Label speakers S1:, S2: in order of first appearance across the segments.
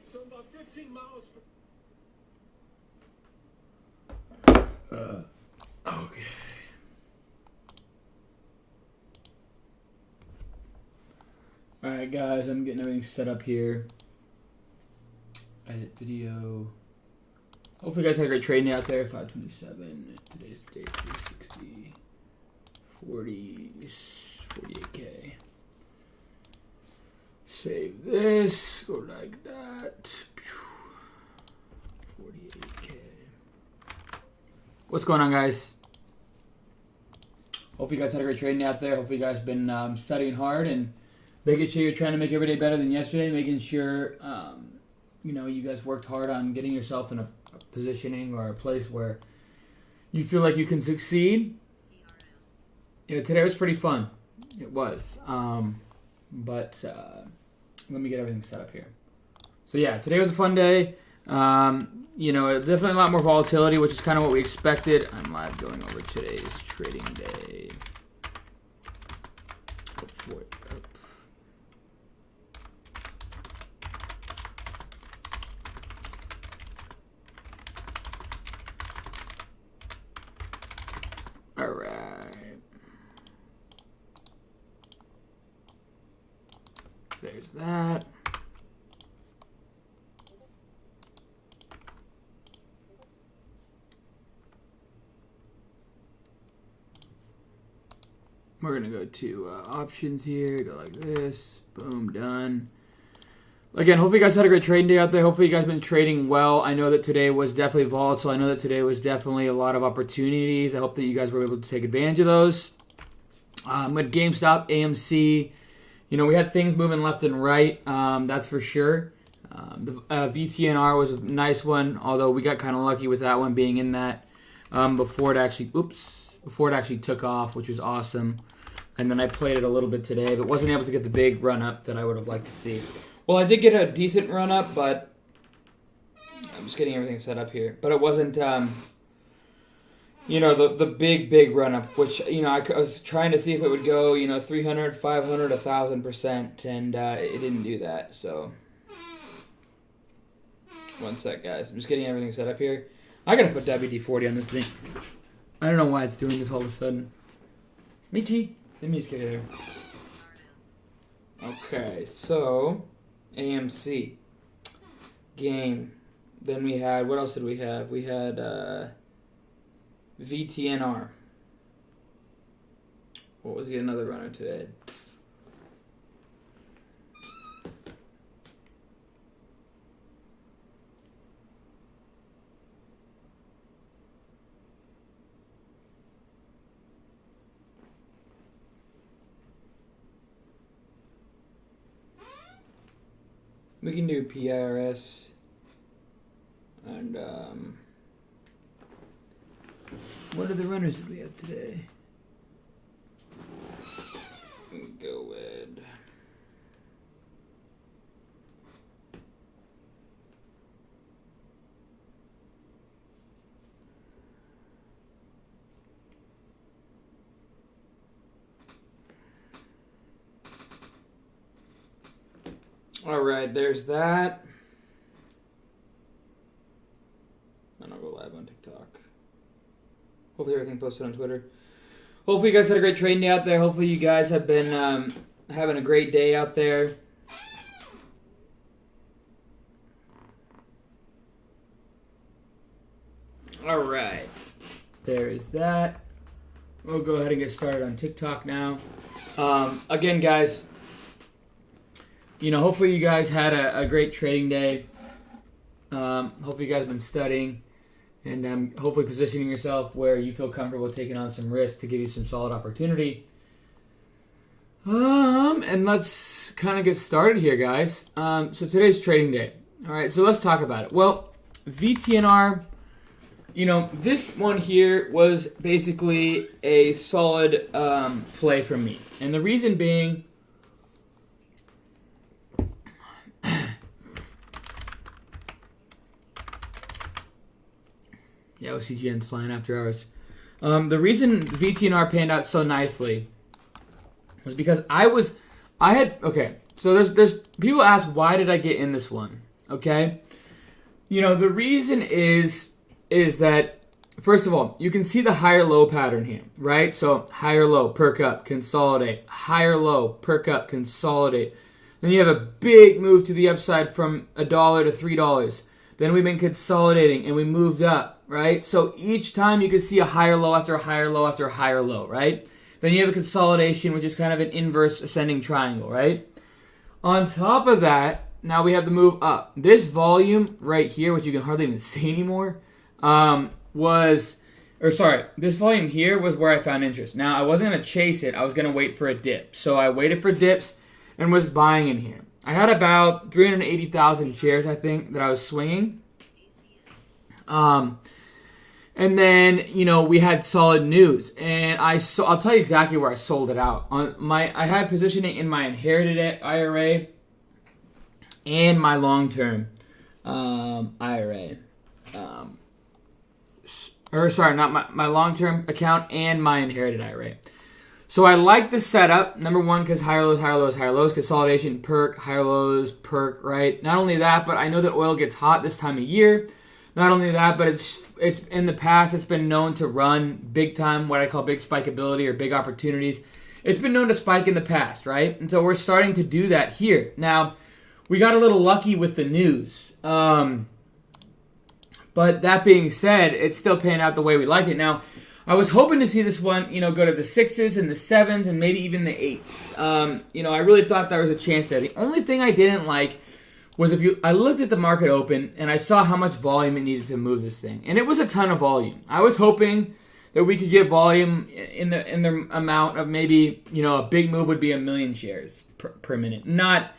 S1: So about 15 miles from...
S2: Okay. Alright guys, I'm getting everything set up here. Edit video. Hopefully you guys had a great trading out there. 527. Today's the day. 360. 48K. Save this. Go like that. 48K. What's going on, guys? Hope you guys had a great trading out there. Hopefully you guys have been studying hard and making sure you're trying to make every day better than yesterday. Making sure you know, you guys worked hard on getting yourself in a positioning or a place where you feel like you can succeed. Yeah, today was pretty fun. It was. But let me get everything set up here. So yeah, today was a fun day. You know, definitely a lot more volatility, which is kind of what we expected. I'm live going over today's trading day. All right. There's that. We're going to go to options here, go like this, boom, done. Again, hopefully you guys had a great trading day out there. Hopefully you guys have been trading well. I know that today was definitely volatile. I know that today was definitely a lot of opportunities. I hope that you guys were able to take advantage of those. With GameStop, AMC, you know, we had things moving left and right, that's for sure. The VTNR was a nice one, although we got kind of lucky with that one being in that before it actually took off, which was awesome. And then I played it a little bit today, but wasn't able to get the big run-up that I would have liked to see. Well, I did get a decent run-up, but I'm just getting everything set up here. But it wasn't, you know, the big run-up, which, you know, I was trying to see if it would go, you know, 300, 500, 1,000%, and it didn't do that, so. One sec, guys. I'm just getting everything set up here. I gotta put WD-40 on this thing. I don't know why it's doing this all of a sudden. Michi, let me just get here. Okay, so AMC game. Then we had, what else did we have? We had VTNR. What was another runner today? We can do PIRS and what other runners did we have today? Go with all right, there's that. And I'll go live on TikTok. Hopefully everything posted on Twitter. Hopefully you guys had a great trading day out there. Hopefully you guys have been having a great day out there. All right. There is that. We'll go ahead and get started on TikTok now. Again, guys, you know, hopefully you guys had a great trading day. Hopefully you guys have been studying and hopefully positioning yourself where you feel comfortable taking on some risk to give you some solid opportunity. And let's kind of get started here, guys. So today's trading day. All right, so let's talk about it. Well, VTNR, you know, this one here was basically a solid play for me. And the reason being, yeah, OCGN's flying after hours. The reason VTNR panned out so nicely was because okay, so there's people ask, why did I get in this one? okay? The reason is that, first of all, you can see the higher low pattern here, right? So higher low, perk up, consolidate, higher low, perk up, consolidate. Then you have a big move to the upside from $1 to $3. Then we've been consolidating and we moved up, right? So each time you can see a higher low after a higher low after a higher low, right? Then you have a consolidation, which is kind of an inverse ascending triangle, right? On top of that, now we have the move up. This volume right here, which you can hardly even see anymore, this volume here was where I found interest. Now, I wasn't going to chase it. I was going to wait for a dip. So I waited for dips and was buying in here. I had about 380,000 shares, I think, that I was swinging. And then, we had solid news. And I'll tell you exactly where I sold it out. I had positioning in my inherited IRA and my long-term IRA. Not my long-term account and my inherited IRA. So I like the setup. Number one, because higher lows, higher lows, higher lows. Consolidation, perk, higher lows, perk, right? Not only that, but I know that oil gets hot this time of year. Not only that, but it's in the past, it's been known to run big time, what I call big spikeability or big opportunities. It's been known to spike in the past, right? And so we're starting to do that here. Now, we got a little lucky with the news. But that being said, it's still paying out the way we like it. Now, I was hoping to see this one, go to the 6s and the 7s and maybe even the 8s. I really thought there was a chance there. The only thing I didn't like was I looked at the market open and I saw how much volume it needed to move this thing. And it was a ton of volume. I was hoping that we could get volume in the amount of maybe, a big move would be 1 million shares per minute. Not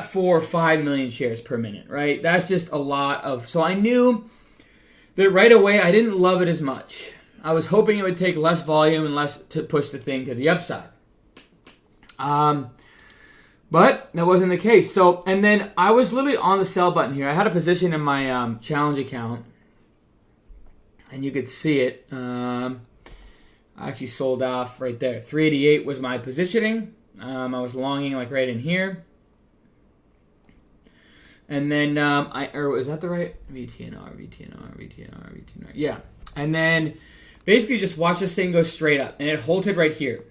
S2: 4 or 5 million shares per minute, right? That's just a lot of... So I knew that right away I didn't love it as much. I was hoping it would take less volume and less to push the thing to the upside. But that wasn't the case. So, and then I was literally on the sell button here. I had a position in my challenge account. And you could see it. I actually sold off right there. 388 was my positioning. I was longing like right in here. And then, was that the right? VTNR. Yeah. And then basically just watch this thing go straight up. And it halted right here.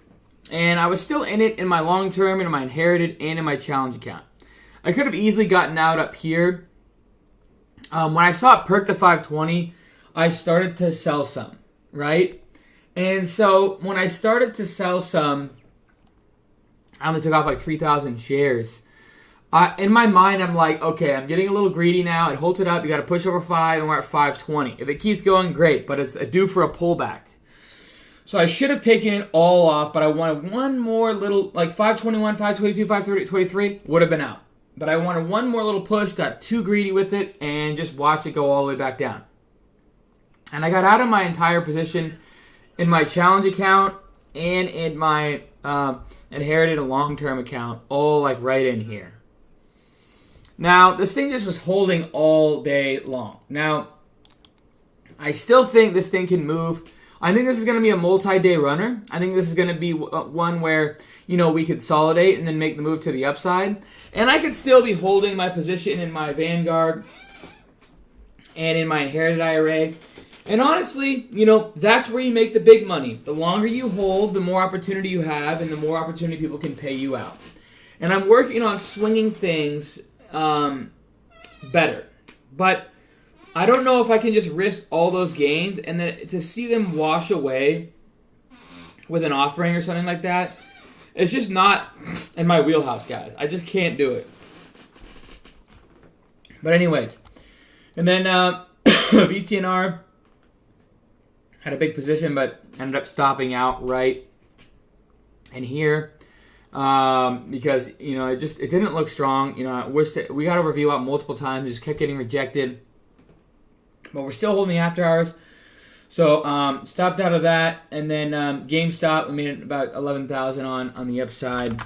S2: And I was still in it in my long term, in my inherited, and in my challenge account. I could have easily gotten out up here. When I saw it perk to 520, I started to sell some, right? And so when I started to sell some, I only took off like 3,000 shares. In my mind, I'm like, okay, I'm getting a little greedy now. It halted up. You got to push over 5, and we're at 520. If it keeps going, great, but it's due for a pullback. So I should have taken it all off, but I wanted one more little, like 521, 522, 523 would have been out. But I wanted one more little push, got too greedy with it, and just watched it go all the way back down. And I got out of my entire position in my challenge account and in my inherited long-term account, all like right in here. Now, this thing just was holding all day long. Now, I still think this thing can move. I think this is going to be a multi-day runner. I think this is going to be one where, we consolidate and then make the move to the upside. And I could still be holding my position in my Vanguard and in my inherited IRA. And honestly, that's where you make the big money. The longer you hold, the more opportunity you have, and the more opportunity people can pay you out. And I'm working on swinging things better. But I don't know if I can just risk all those gains and then to see them wash away with an offering or something like that. It's just not in my wheelhouse, guys. I just can't do it. But anyways, and then VTNR had a big position, but ended up stopping out right in here because it didn't look strong. I wish that we got a review out multiple times, just kept getting rejected. But we're still holding the after hours. So stopped out of that. And then GameStop, we made about 11,000 on the upside.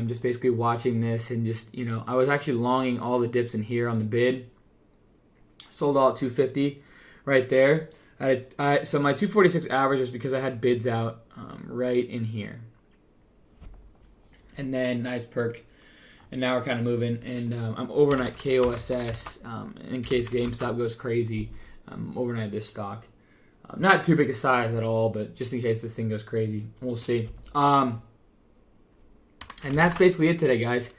S2: Just basically watching this and just, I was actually longing all the dips in here on the bid. Sold all at 250 right there. So my 246 average is because I had bids out right in here. And then nice perk and now we're kind of moving. And I'm overnight KOSS in case GameStop goes crazy. Overnight this stock. Not too big a size at all, but just in case this thing goes crazy. We'll see. And that's basically it today, guys.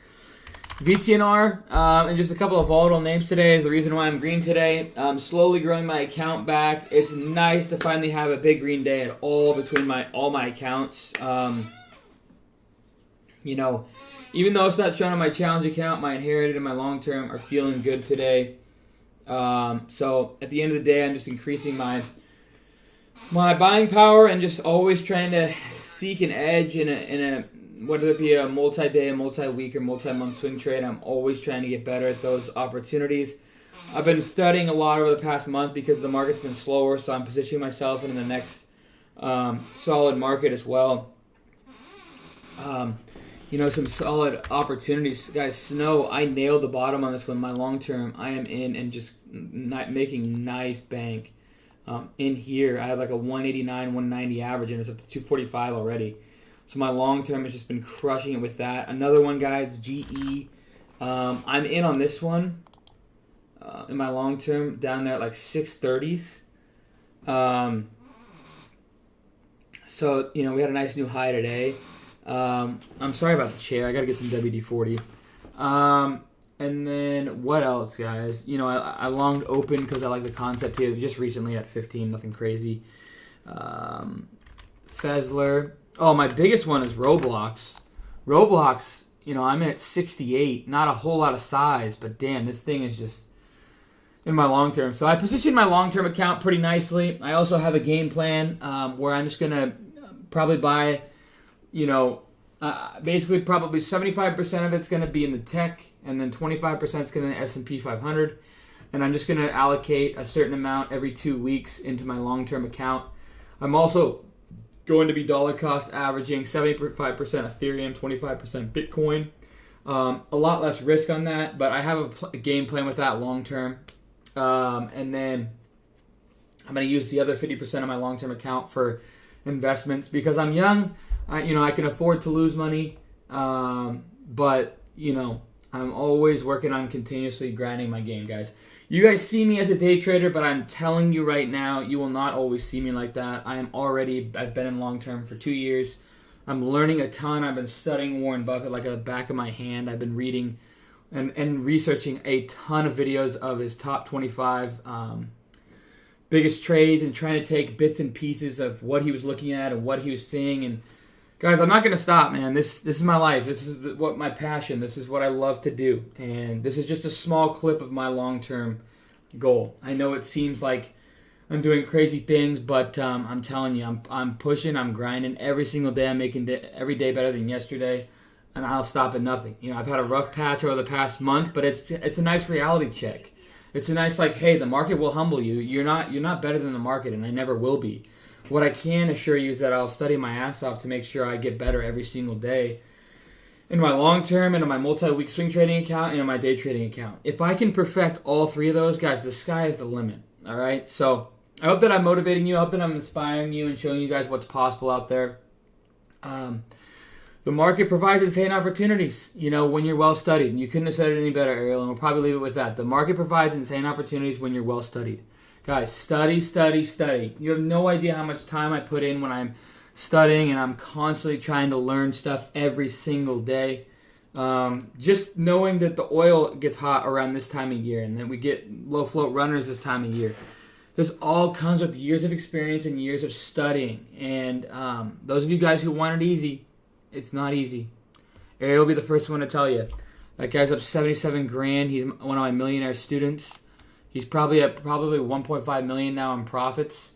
S2: VTNR and just a couple of volatile names today is the reason why I'm green today. I'm slowly growing my account back. It's nice to finally have a big green day at all between all my accounts. You know, even though it's not shown on my challenge account, my inherited and my long term are feeling good today. So at the end of the day, I'm just increasing my buying power and just always trying to seek an edge in a whether it be a multi-day, a multi-week, or multi-month swing trade. I'm always trying to get better at those opportunities. I've been studying a lot over the past month because the market's been slower, so I'm positioning myself in the next solid market as well. You know, some solid opportunities. Guys, Snow, I nailed the bottom on this one. My long term, I am in and just making nice bank. In here, I have like a 189, 190 average, and it's up to 245 already. So my long term has just been crushing it with that. Another one, guys, GE. I'm in on this one in my long term down there at like 630s. So, you know, we had a nice new high today. I'm sorry about the chair. I got to get some WD-40. And then what else, guys? You know, I longed open because I like the concept here. Just recently at 15, nothing crazy. Fezler. Oh, my biggest one is Roblox. Roblox, you know, I'm in at 68. Not a whole lot of size, but damn, this thing is just in my long term. So I positioned my long term account pretty nicely. I also have a game plan where I'm just going to probably buy, you know, basically probably 75% of it's going to be in the tech, and then 25% is going to be in the S&P 500. And I'm just going to allocate a certain amount every 2 weeks into my long term account. I'm also going to be dollar cost averaging 75% Ethereum, 25% Bitcoin. A lot less risk on that, but I have a game plan with that long term. And then I'm going to use the other 50% of my long term account for investments because I'm young. You know, I can afford to lose money, but you know, I'm always working on continuously grinding my game, guys. You guys see me as a day trader, but I'm telling you right now, you will not always see me like that. I've been in long term for 2 years. I'm learning a ton. I've been studying Warren Buffett like at the back of my hand. I've been reading and researching a ton of videos of his top 25 biggest trades and trying to take bits and pieces of what he was looking at and what he was seeing. And guys, I'm not going to stop, man. This is my life. This is what my passion. This is what I love to do. And this is just a small clip of my long-term goal. I know it seems like I'm doing crazy things, but I'm telling you, I'm pushing, I'm grinding. Every single day I'm making every day better than yesterday, and I'll stop at nothing. You know, I've had a rough patch over the past month, but it's a nice reality check. It's a nice, like, hey, the market will humble you. You're not better than the market, and I never will be. What I can assure you is that I'll study my ass off to make sure I get better every single day in my long term and in my multi-week swing trading account and in my day trading account. If I can perfect all three of those, guys, the sky is the limit. All right? So I hope that I'm motivating you. I hope that I'm inspiring you and showing you guys what's possible out there. The market provides insane opportunities, you know, when you're well studied. You couldn't have said it any better, Ariel, and we'll probably leave it with that. The market provides insane opportunities when you're well studied. Guys, study, study, study. You have no idea how much time I put in when I'm studying, and I'm constantly trying to learn stuff every single day. Just knowing that the oil gets hot around this time of year, and then we get low float runners this time of year. This all comes with years of experience and years of studying. And those of you guys who want it easy, it's not easy. Ariel will be the first one to tell you. That guy's up 77 grand. He's one of my millionaire students. He's probably at 1.5 million now in profits.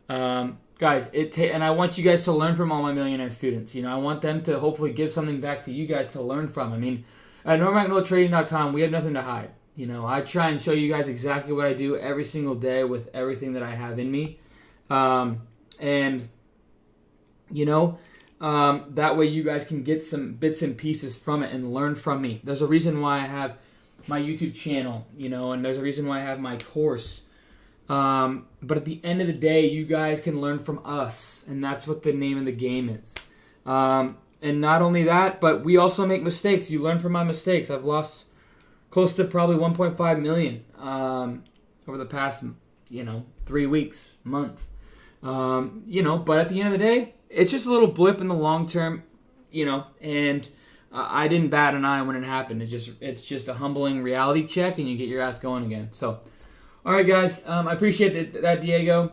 S2: Guys, and I want you guys to learn from all my millionaire students. You know, I want them to hopefully give something back to you guys to learn from. I mean, at NormagnolaTrading.com, we have nothing to hide. You know, I try and show you guys exactly what I do every single day with everything that I have in me. And, you know, that way you guys can get some bits and pieces from it and learn from me. There's a reason why I have my YouTube channel, you know, and there's a reason why I have my course. But at the end of the day, you guys can learn from us, and that's what the name of the game is. And not only that, but we also make mistakes. You learn from my mistakes. I've lost close to probably 1.5 million over the past, 3 weeks, month. But at the end of the day, it's just a little blip in the long term, and I didn't bat an eye when it happened. It's just a humbling reality check, and you get your ass going again. So, all right, guys, I appreciate that, Diego.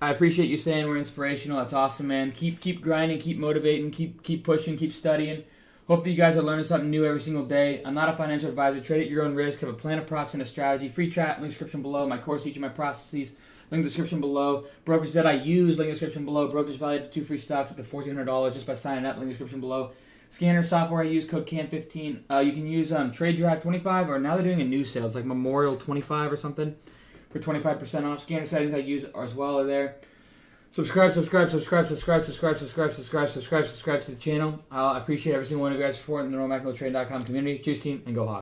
S2: I appreciate you saying we're inspirational. That's awesome, man. Keep grinding, keep motivating, keep pushing, keep studying. Hope that you guys are learning something new every single day. I'm not a financial advisor. Trade at your own risk. Have a plan, a process, and a strategy. Free chat, link description below. My course, each of my processes, link description below. Brokers that I use, link description below. Brokers valued to 2 free stocks up to $1,400 just by signing up, link description below. Scanner software I use, code CAN15. You can use Trade Drive 25, or now they're doing a new sale. It's like Memorial 25 or something for 25% off. Scanner settings I use as well are there. Subscribe to the channel. I appreciate every single one of you guys supporting the NormalMacNoTrade.com community. Choose team and go Hawks.